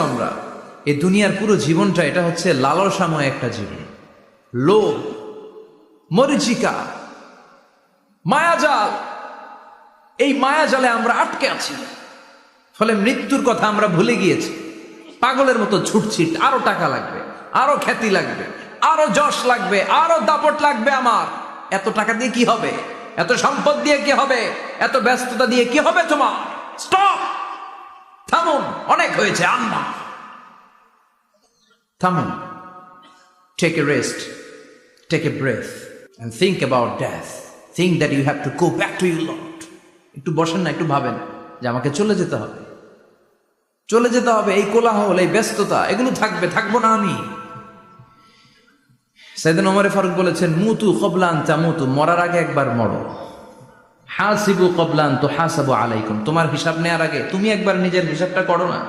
আমরা। এই দুনিয়ার পুরো জীবনটা এটা হচ্ছে লালসাময় একটা জীবন, লোভ, মরিচিকা, মায়াজাল। এই মায়াজালে আমরা আটকে আছি, ফলে মৃত্যুর কথা আমরা ভুলে গিয়েছি। পাগলের মতো ছুটছি, আরো টাকা লাগবে, আরো খ্যাতি লাগবে, আরো যশ লাগবে, আরো দাপট লাগবে আমার। এত টাকা দিয়ে কি হবে? এত সম্পদ দিয়ে কি হবে? এত ব্যস্ততা দিয়ে কি হবে তোমার? স্টপ, থামুন, অনেক হয়েছে, আম্মা থামুন। Take a rest, take a breath and think about death. Think that you have to go back to your Lord. একটু বসেন না, একটু ভাবেন যে আমাকে চলে যেতে হবে, চলে যেতে হবে। এই কোলাহল, এই ব্যস্ততা, এগুলো থাকবে, থাকবো না আমি। সাইয়েদনা ওমর ফারুক বলেছেন, মুতু ক্বাবলা আন তামুতু, মরার আগে একবার মরো। হাসিবু ক্বাবলা আন তুহাসাবু আলাইকুম, তোমার হিসাব নেওয়ার আগে তুমি একবার নিজের হিসাবটা করো না।